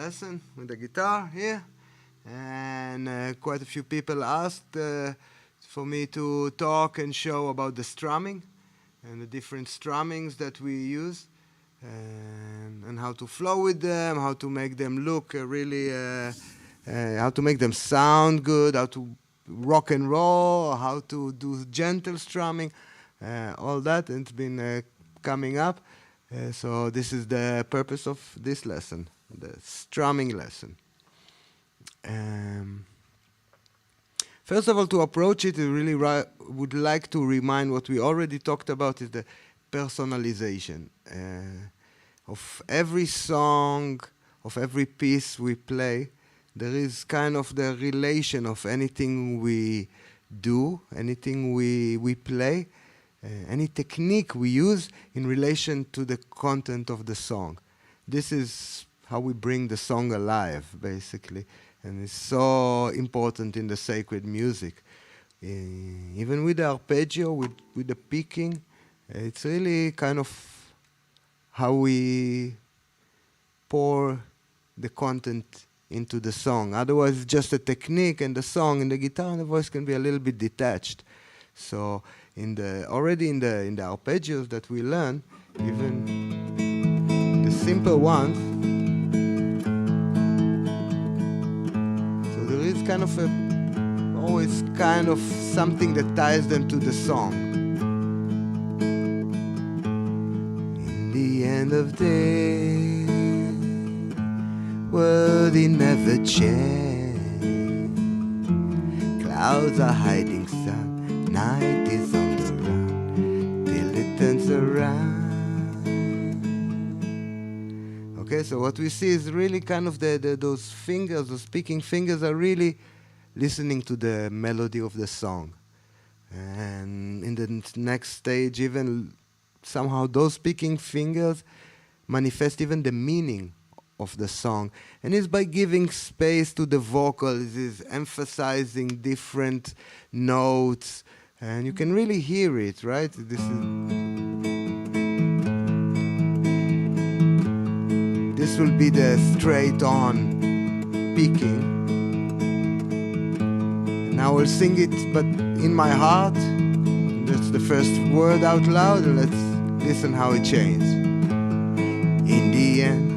lesson with the guitar here, and quite a few people asked for me to talk and show about the strumming and the different strummings that we use, and how to flow with them, how to make them look really, how to make them sound good, how to rock and roll, how to do gentle strumming, all that. And it's been coming up. So this is the purpose of this lesson, the strumming lesson. First of all, to approach it, I really would like to remind what we already talked about is the personalization of every song, of every piece we play. There is kind of the relation of anything we do, anything we play, any technique we use in relation to the content of the song. This is how we bring the song alive, basically. And it's so important in the sacred music. Even with the arpeggio, with the picking, it's really kind of how we pour the content into the song. Otherwise, it's just a technique, and the song and the guitar and the voice can be a little bit detached. So already in the arpeggios that we learn, even the simple ones, so there is kind of always kind of something that ties them to the song. In the end of day, world it never change. Clouds are hiding sun, night is on the run, till it turns around. Okay, so what we see is really kind of those fingers, those picking fingers are really listening to the melody of the song. And in the next stage, even somehow those picking fingers manifest even the meaning of the song. And it's by giving space to the vocals, is emphasizing different notes, and you can really hear it, right? This will be the straight on picking. Now I'll sing it, but in my heart. That's the first word out loud, and let's listen how it changes. In the end,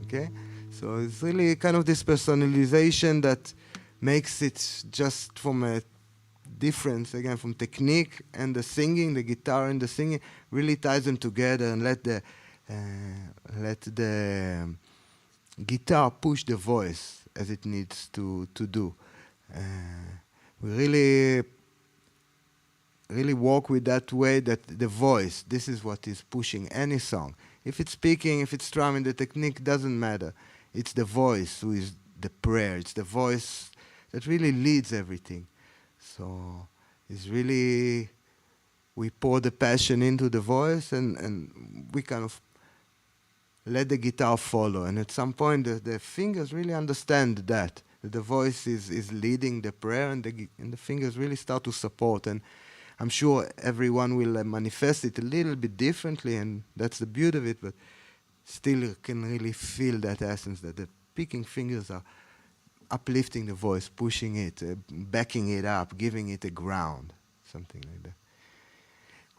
okay? So it's really kind of this personalization that makes it just from a difference, again, from technique and the singing, the guitar and the singing, really ties them together and let the guitar push the voice as it needs to do. We really walk with that way, that the voice, this is what is pushing any song. If it's speaking, if it's strumming, the technique doesn't matter. It's the voice who is the prayer. It's the voice that really leads everything. So it's really, we pour the passion into the voice, and we kind of let the guitar follow. And at some point, the fingers really understand that the voice is leading the prayer, and the fingers really start to support. And I'm sure everyone will manifest it a little bit differently, and that's the beauty of it, but still you can really feel that essence, that the picking fingers are uplifting the voice, pushing it, backing it up, giving it a ground, something like that.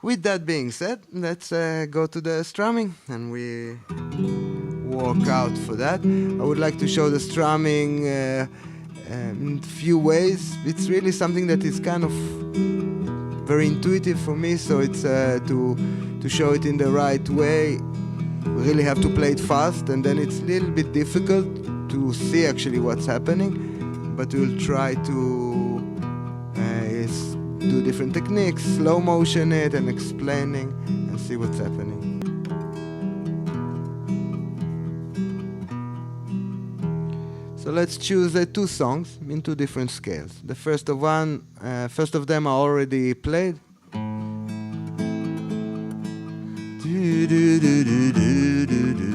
With that being said, let's go to the strumming, and we walk out for that. I would like to show the strumming in a few ways. It's really something that is kind of very intuitive for me, so it's to show it in the right way. We really have to play it fast, and then it's a little bit difficult to see actually what's happening, but we'll try to do different techniques, slow motion it and explaining, and see what's happening. So let's choose two songs in two different scales. The first of them are already played. Do, do, do, do, do, do, do.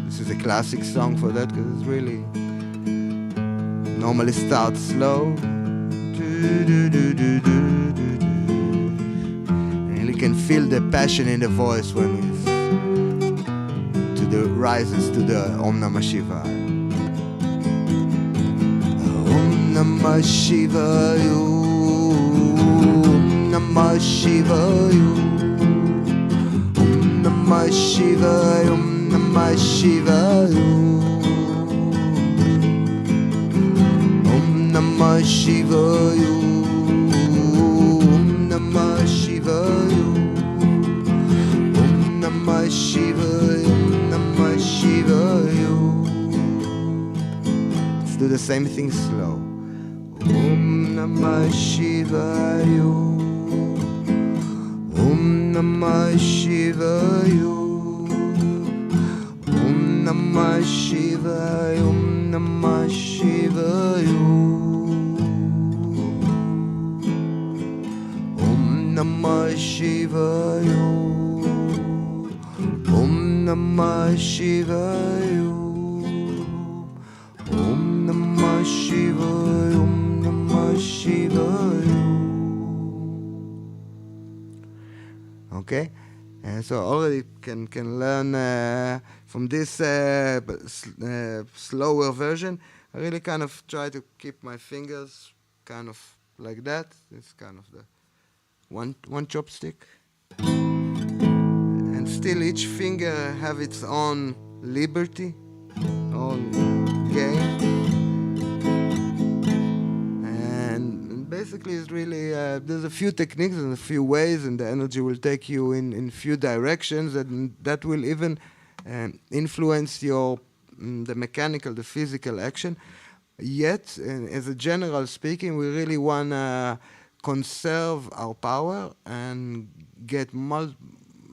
This is a classic song for that because it's really normally starts slow. And you can feel the passion in the voice when it's to the rises to the Om Namah Shivaya. Om Namah Shivaya, Om Namah Shivaya, Om Namah Shivaya, Om Namah Shivaya, Om Namah Shivaya, Om Namah Shivaya, Om Namah Shivaya, Om Namah Shivaya. Let's do the same thing slow. Om Namah Shivaya, Om Namah Shivaya, Om Namah Shivaya, Om Namah Shivaya, Om Namah Shivaya, Om Namah Shivaya, Om Namah Shivaya, Om Namah Shivaya. Okay, and so already can learn from this slower version. I really kind of try to keep my fingers kind of like that. It's kind of the one chopstick, and still each finger have its own liberty, own game. And basically it's really there's a few techniques and a few ways, and the energy will take you in few directions, and that will even influence your the mechanical, the physical action. Yet, as a general speaking, we really want to conserve our power and get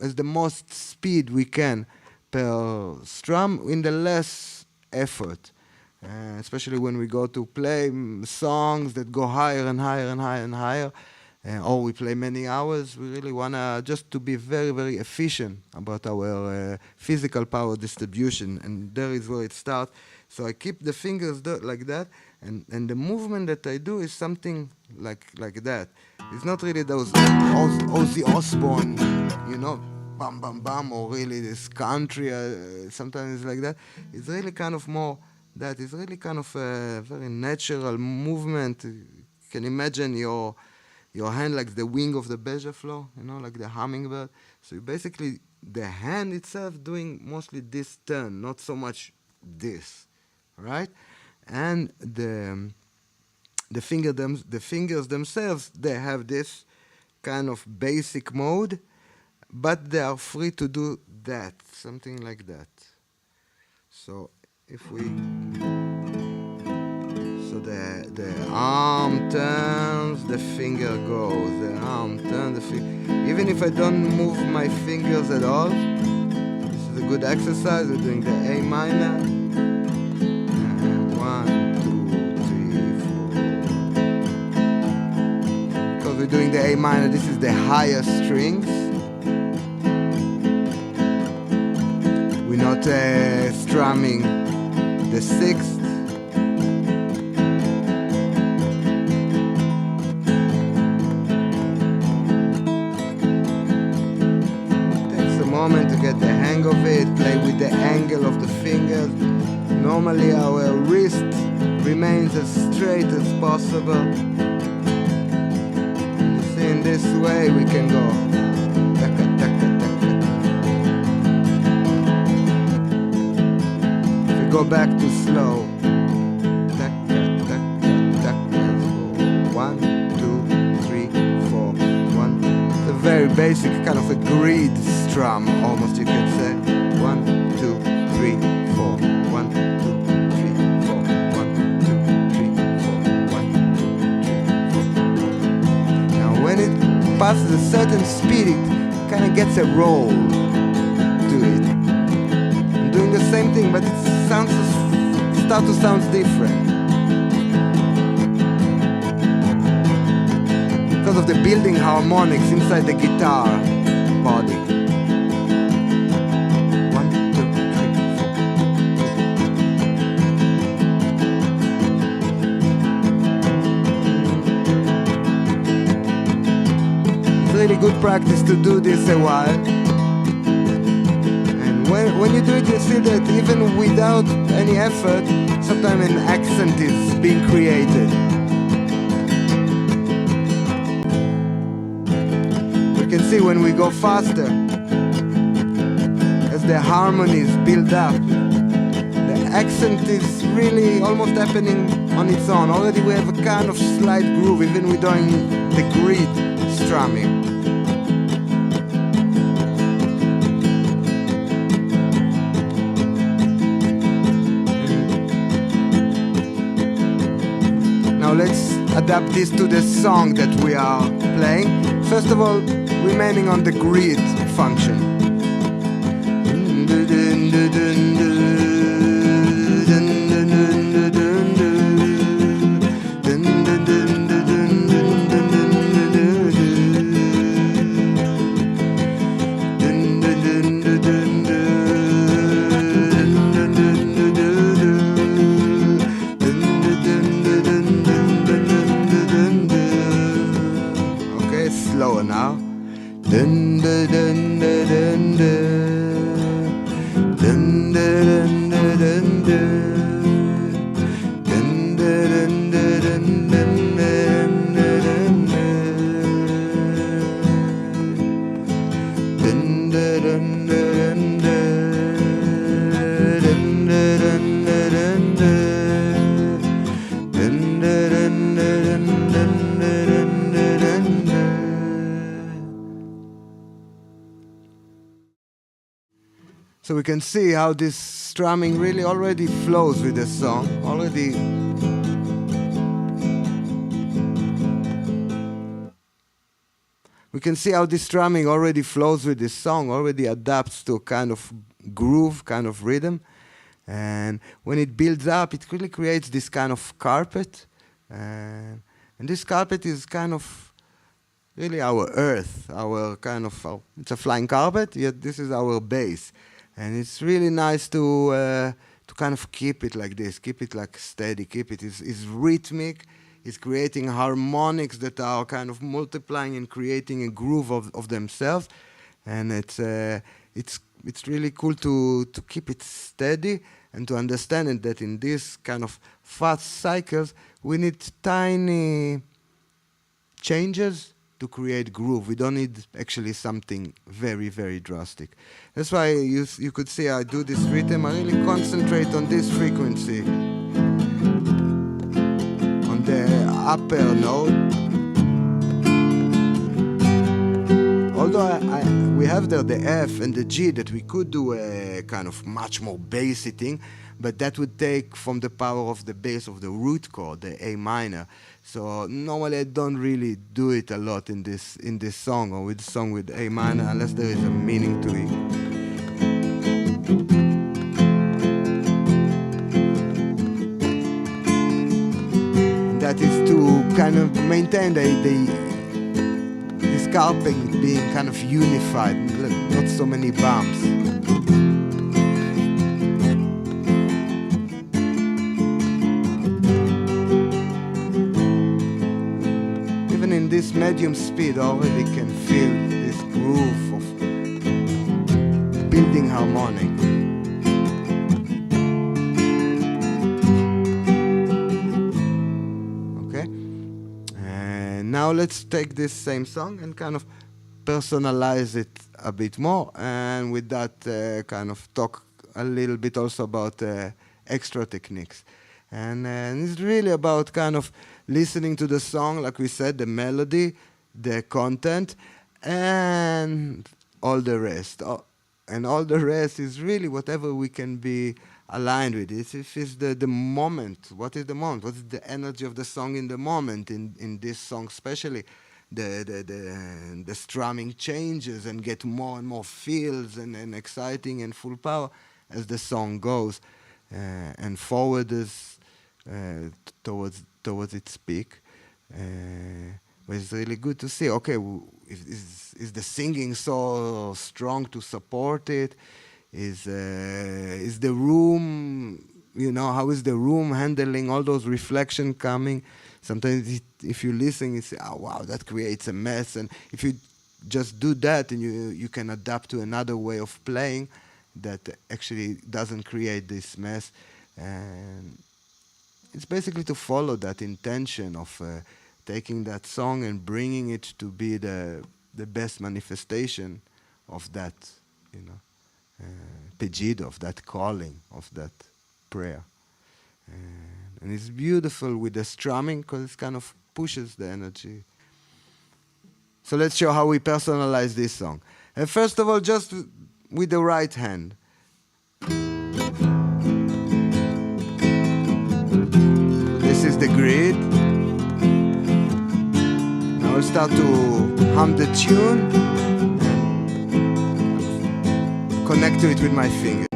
as the most speed we can per strum in the less effort. Especially when we go to play songs that go higher and higher and higher and higher, or we play many hours, we really want to just to be very, very efficient about our physical power distribution, and there is where it starts. So I keep the fingers like that, and the movement that I do is something like that. It's not really those Ozzy Osbourne, bam, bam, bam, or really this country, sometimes it's like that. It's really kind of more that. It's really kind of a very natural movement. You can imagine your hand like the wing of the Bejaflow, like the hummingbird. So basically the hand itself doing mostly this turn, not so much this, right? And the fingers themselves, they have this kind of basic mode, but they are free to do that, something like that. So if we, so the arm turns, the finger goes, the arm turns, the finger. Even if I don't move my fingers at all, this is a good exercise. We're doing the A minor. And 1, 2, 3, 4. Because we're doing the A minor, this is the higher strings. We're not strumming the sixth. Moment to get the hang of it, play with the angle of the fingers. Normally our wrist remains as straight as possible. You see, in this way we can go taka, taka, taka. If we go back to slow, taka, taka, taka. 1, 2, 3, 4, 1. It's a very basic kind of a grid strum, almost you could say. 1, 2, 3, 4. 1, 2, 3, 4. 1, 2, 3, 4. 1, 2, 3, 4. Now when it passes a certain speed, it kind of gets a roll to it. I'm doing the same thing, but it starts to sound different. because of the building harmonics inside the guitar body. 1, 2, 3, 4. It's really good practice to do this a while. And when you do it, you see that even without any effort, sometimes an accent is being created. You can see when we go faster, as the harmonies build up, the accent is really almost happening on its own. Already we have a kind of slight groove, even we're doing the grid strumming. Now let's adapt this to the song that we are playing. First of all, remaining on the grid function. Okay, slower now. Dun dun dun dun dun dun dun dun dun dun dun So we can see how this strumming really already flows with the song. Already we can see how this strumming already flows with this song, already adapts to a kind of groove, kind of rhythm. And when it builds up, it really creates this kind of carpet. And this carpet is kind of really our earth, our kind of, it's a flying carpet, yet this is our base. And it's really nice to kind of keep it like this, keep it like steady, keep it. It's rhythmic, it's creating harmonics that are kind of multiplying and creating a groove of themselves. And it's really cool to keep it steady and to understand it that in this kind of fast cycles, we need tiny changes to create groove. We don't need actually something very, very drastic. That's why you could see I do this rhythm. I really concentrate on this frequency, on the upper note. Although we have there the F and the G that we could do a kind of much more bassy thing, but that would take from the power of the bass of the root chord, the A minor. So normally I don't really do it a lot in this song or with song with A minor unless there is a meaning to it. And that is to kind of maintain this carpet being kind of unified, not so many bumps. In this medium speed already can feel this groove of building harmonic. Okay, and now let's take this same song and kind of personalize it a bit more, and with that kind of talk a little bit also about extra techniques. And it's really about kind of listening to the song, like we said, the melody, the content, and all the rest. And all the rest is really whatever we can be aligned with. If it's the moment, what is the moment? What is the energy of the song in the moment? In this song especially, the strumming changes and get more and more feels and exciting and full power as the song goes and forward towards its peak. But it's really good to see, okay, is the singing so strong to support it? Is the room, how is the room handling all those reflection coming? Sometimes if you listen, you say, oh wow, that creates a mess. And if you just do that, and you can adapt to another way of playing that actually doesn't create this mess. And it's basically to follow that intention of taking that song and bringing it to be the best manifestation of that, pejid, of that calling, of that prayer. And it's beautiful with the strumming because it kind of pushes the energy. So let's show how we personalize this song. And first of all, just with the right hand. This is the grid. Now I'll start to hum the tune and connect to it with my finger.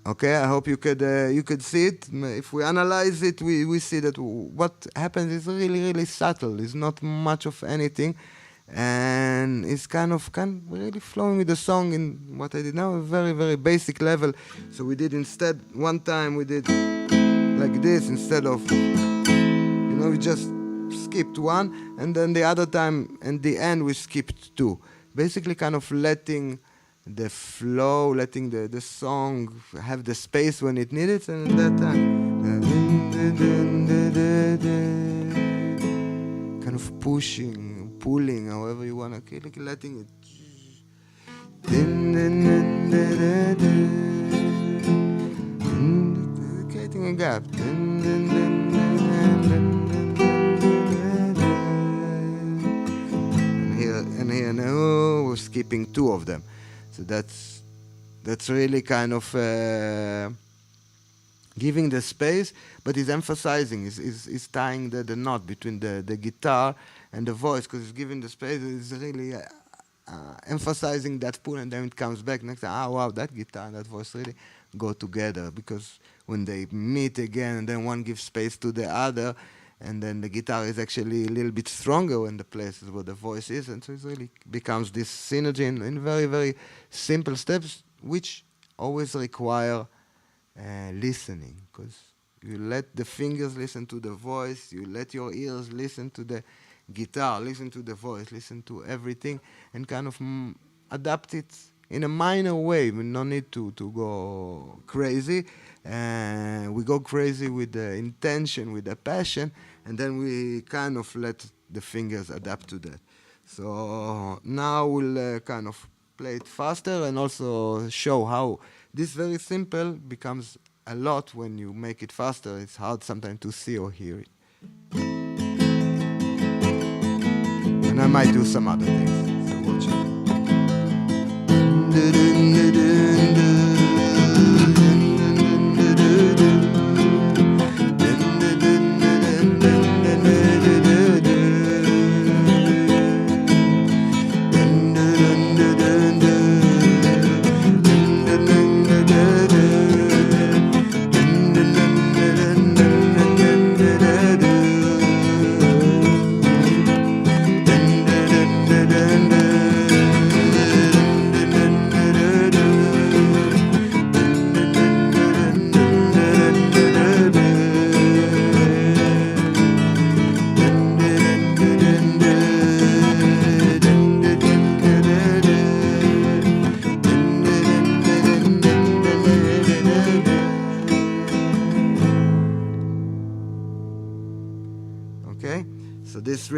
Okay, I hope you could see it. If we analyze it, we see that what happens is really subtle. It's not much of anything, and it's kind of really flowing with the song in what I did now, a very basic level. So we did instead, one time we did like this instead of, we just skipped one, and then the other time in the end we skipped two. Basically kind of letting the flow, letting the song have the space when it needs it, and at that time kind of pushing, pulling, however you want to, letting it, creating a gap. And here now we're skipping two of them. So that's really kind of giving the space, but he's emphasizing, he's tying the knot between the guitar and the voice, because he's giving the space. He's really emphasizing that pull, and then it comes back next time. Wow, that guitar and that voice really go together, because when they meet again, and then one gives space to the other, and then the guitar is actually a little bit stronger when the places where the voice is, and so it really becomes this synergy in very simple steps, which always require listening, because you let the fingers listen to the voice, you let your ears listen to the guitar, listen to the voice, listen to everything, and kind of adapt it in a minor way. We no need to go crazy. We go crazy with the intention, with the passion, and then we kind of let the fingers adapt to that. So now we'll kind of play it faster and also show how this very simple becomes a lot when you make it faster. It's hard sometimes to see or hear it. And I might do some other things, so watch it.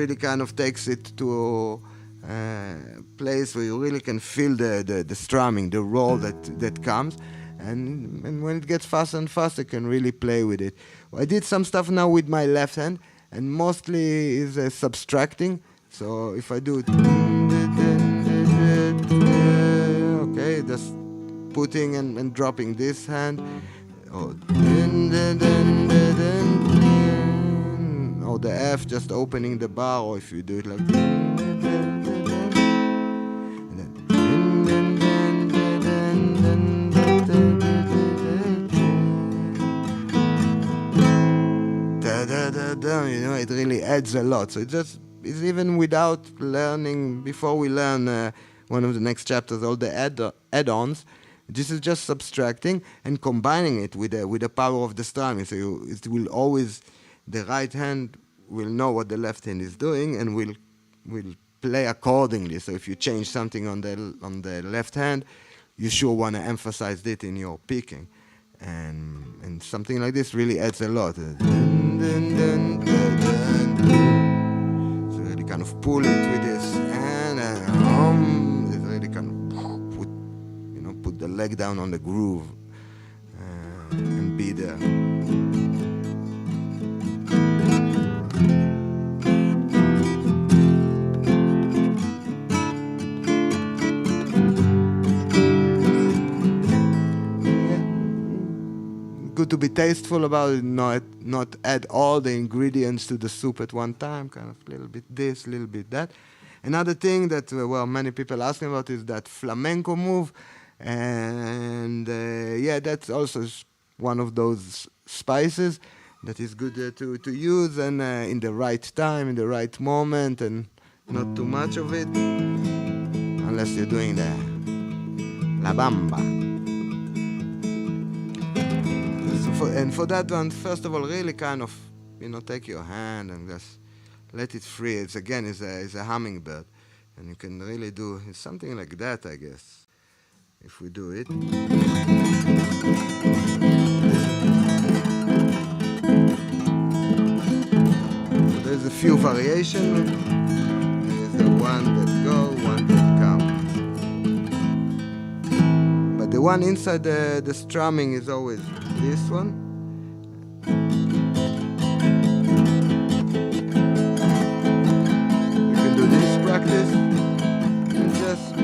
really kind of takes it to a place where you really can feel the strumming, the roll that comes. And when it gets faster and faster, you can really play with it. I did some stuff now with my left hand, and mostly is subtracting. So if I do it, okay, just putting and dropping this hand, or the F, just opening the bar, or if you do it like you know, it really adds a lot. So it's even without learning, before we learn one of the next chapters, all the add-ons, this is just subtracting and combining it with the power of the strumming. So it will always, the right hand will know what the left hand is doing and will play accordingly. So if you change something on the left hand, you sure want to emphasize it in your picking. And something like this really adds a lot. So really kind of pull it with this, and it really kind of put the leg down on the groove and be there. Good to be tasteful about it, not add all the ingredients to the soup at one time, kind of a little bit this, a little bit that. Another thing that many people ask me about is that flamenco move, and that's also one of those spices that is good to use, and in the right time, in the right moment, and not too much of it, unless you're doing the la bamba. And for that one, first of all, really kind of, take your hand and just let it free. It's a hummingbird, and you can really do something like that, I guess, if we do it. So there's a few variations. There's the one that go, one that come. But the one inside the strumming is always this one. You can do this practice and just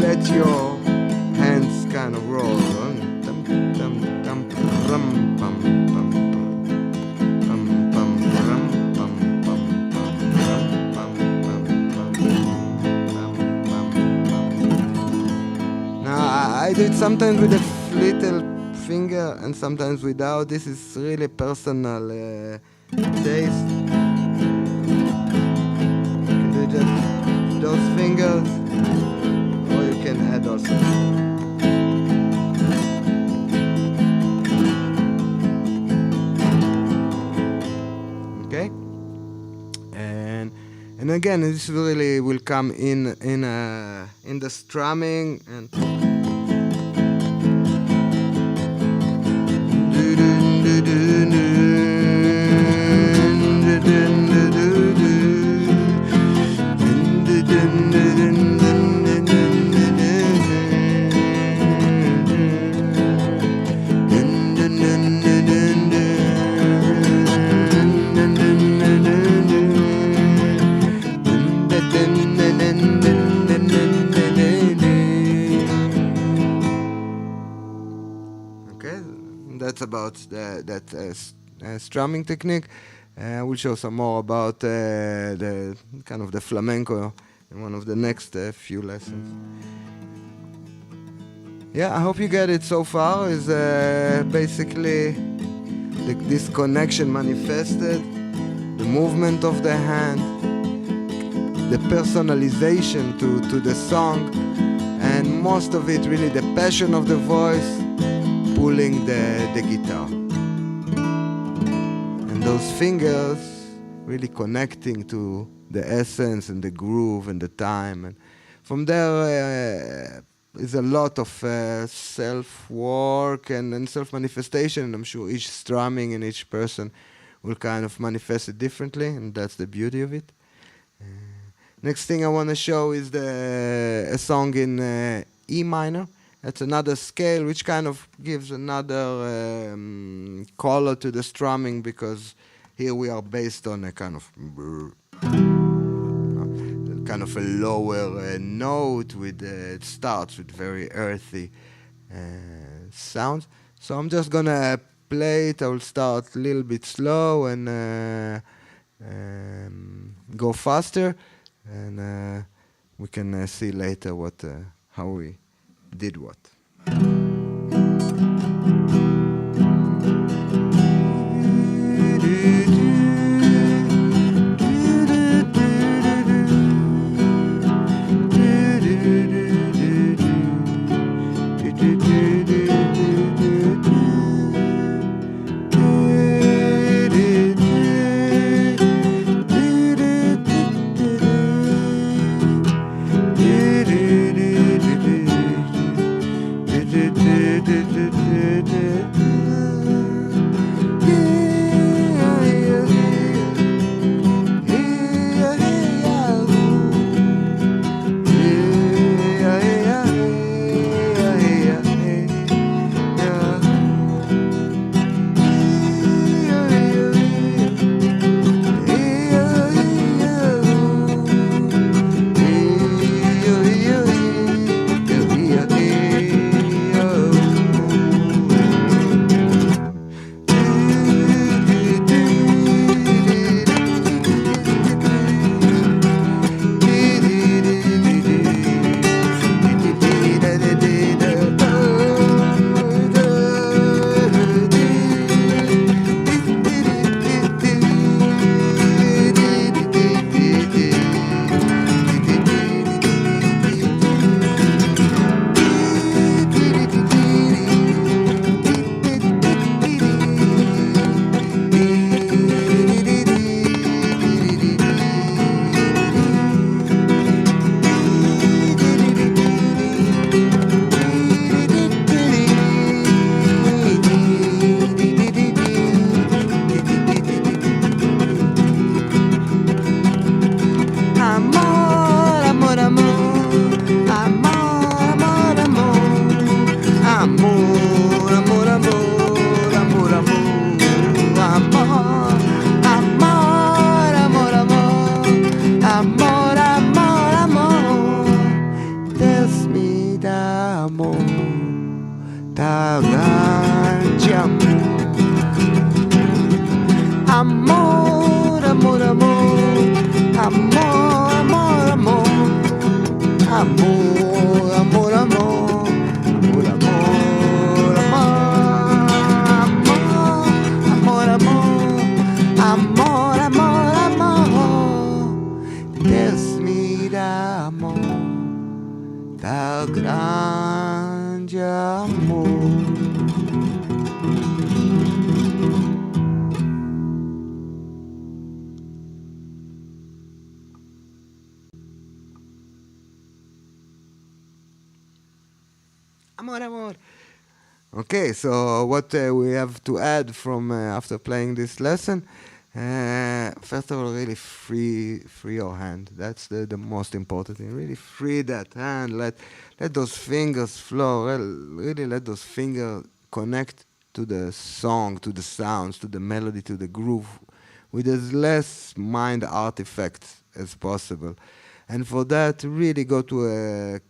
let your hands kind of roll. Now I do it sometimes with a little finger and sometimes without. This is really personal taste. You can do just those fingers, or you can add also. Okay, and again, this really will come in the strumming and. That's about that strumming technique. We'll show some more about the kind of the flamenco in one of the next few lessons. Yeah, I hope you get it so far. Is basically this connection manifested, the movement of the hand, the personalization to the song, and most of it really the passion of the voice pulling the guitar. And those fingers really connecting to the essence and the groove and the time. And from there is a lot of self-work and self-manifestation. And I'm sure each strumming and each person will kind of manifest it differently, and that's the beauty of it. Next thing I want to show is a song in E minor. That's another scale which kind of gives another color to the strumming, because here we are based on a kind of a lower note with it starts with very earthy sounds. So I'm just gonna play it. I will start a little bit slow and go faster, and we can see later how we did what. Amor, amor. Okay, so what we have to add from after playing this lesson? First of all, really free your hand. That's the most important thing. Really free that hand. Let those fingers flow. Really let those fingers connect to the song, to the sounds, to the melody, to the groove, with as less mind artifacts as possible. And for that, really go to a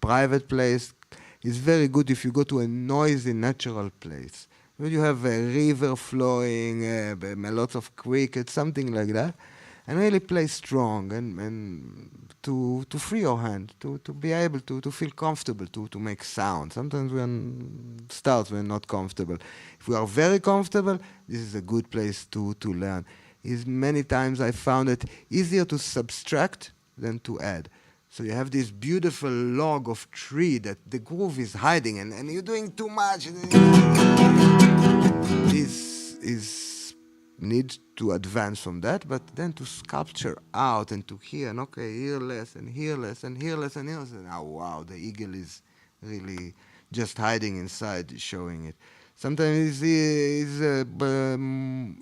private place. It's very good if you go to a noisy, natural place where you have a river flowing, lots of crickets, something like that, and really play strong and to free your hand, to be able to feel comfortable, to make sound. Sometimes we're not comfortable. If we are very comfortable, this is a good place to learn. Many times I found it easier to subtract than to add. So you have this beautiful log of tree that the groove is hiding, and you're doing too much. This is need to advance from that, but then to sculpture out and to hear, and okay, here less, and here less, and here less, and here less. And oh wow, the eagle is really just hiding inside, showing it. Sometimes it's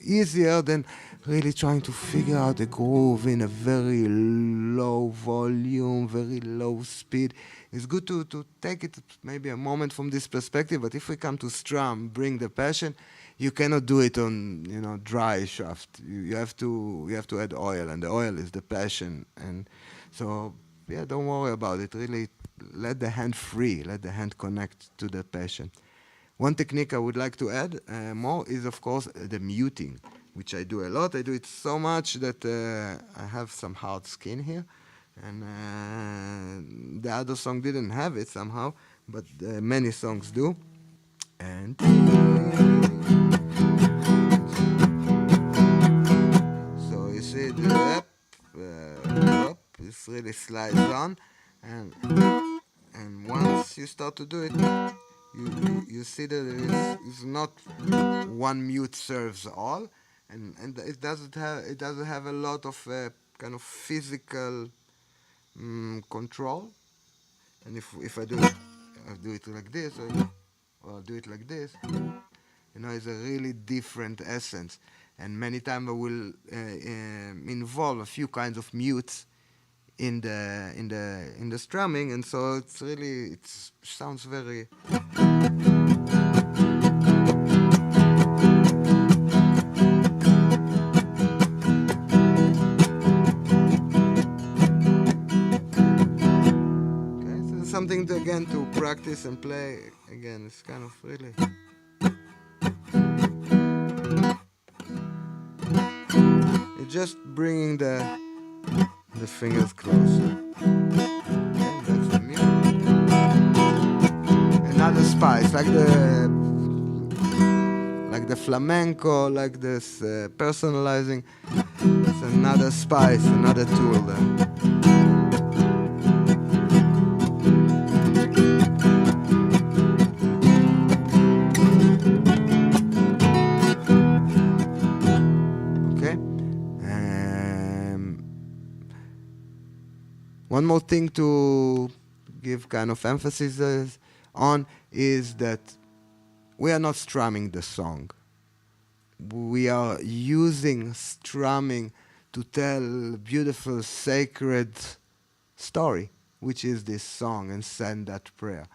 easier than really trying to figure out a groove in a very low volume, very low speed. It's good to take it maybe a moment from this perspective, but if we come to strum, bring the passion, you cannot do it on dry shaft. You have to add oil, and the oil is the passion. And so yeah, don't worry about it. Really, let the hand free, let the hand connect to the passion. One technique I would like to add more is, of course, the muting, which I do a lot. I do it so much that I have some hard skin here, and the other song didn't have it somehow, but many songs do. And so you see the up, it really slides on, and once you start to do it, you see that it's not one mute serves all, and it doesn't have a lot of kind of physical control. And if I do it like this, or do it like this, it's a really different essence. And many times I will involve a few kinds of mutes in the strumming, and so it sounds very. Okay, so something again to practice and play. Again, it's kind of really. It's just bringing the fingers closer. Okay, that's the mute. Another spice, like the flamenco, like this personalizing. It's another spice, another tool then. Okay. One more thing to give kind of emphasis on is that we are not strumming the song. We are using strumming to tell a beautiful, sacred story, which is this song, and send that prayer.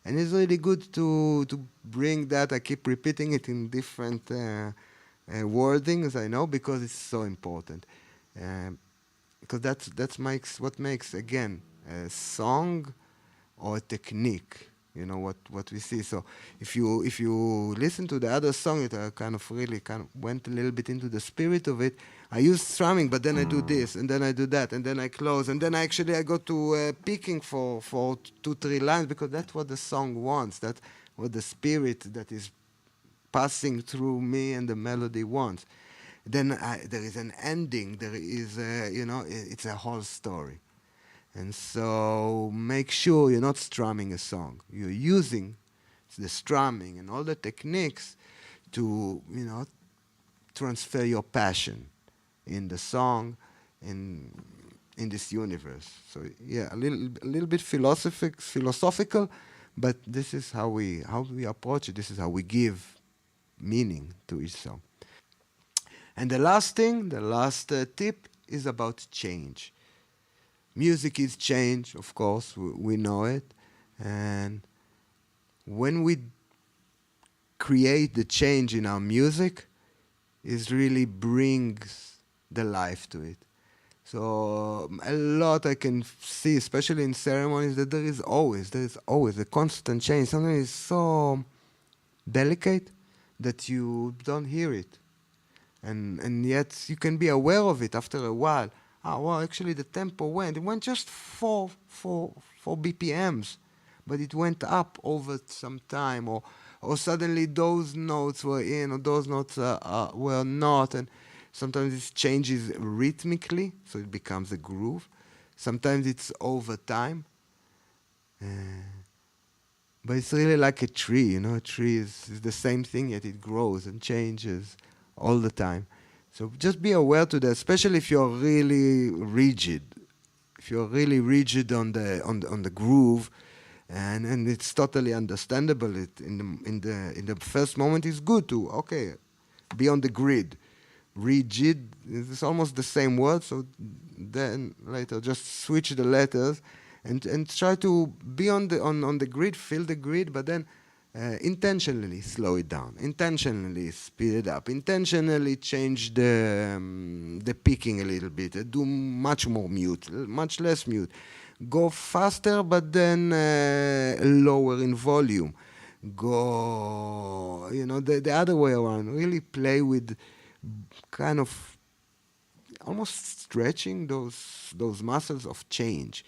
And it's really good to bring that. I keep repeating it in different wordings, I know, because it's so important. Because that's makes what makes, again, a song or a technique. What we see. So if you listen to the other song, it kind of really kind of went a little bit into the spirit of it. I use strumming, but then I do this, and then I do that, and then I close, and then I go to picking for 2-3 lines, because that's what the song wants. That's what the spirit that is passing through me and the melody wants. Then there is an ending. There is it's a whole story. And so make sure you're not strumming a song. You're using the strumming and all the techniques to, transfer your passion in the song, in this universe. So yeah, a little bit philosophical, but this is how we approach it. This is how we give meaning to each song. And the last thing, the last tip is about change. Music is change, of course, we know it. And when we create the change in our music, it really brings the life to it. So a lot I can see, especially in ceremonies, that there is always a constant change. Something is so delicate that you don't hear it. And yet you can be aware of it after a while. Well, actually the tempo it went just four BPMs, but it went up over some time, or suddenly those notes were in, or those notes were not. And sometimes it changes rhythmically, so it becomes a groove. Sometimes it's over time. Uh, but it's really like a tree, a tree is the same thing, yet it grows and changes all the time. So just be aware to that, especially if you're really rigid. If you're really rigid on the groove, and it's totally understandable. It in the first moment it's good to be on the grid. Rigid is almost the same word, so then later just switch the letters and try to be on the grid, feel the grid, but then intentionally slow it down, intentionally speed it up, intentionally change the picking a little bit, do much more mute, much less mute, go faster but then lower in volume, go the other way around, really play with kind of almost stretching those muscles of change.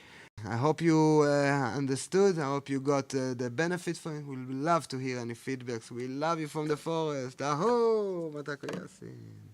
I hope you understood. I hope you got the benefit from it. We'll love to hear any feedbacks. We love you from the forest. Aho, Matako Yassin.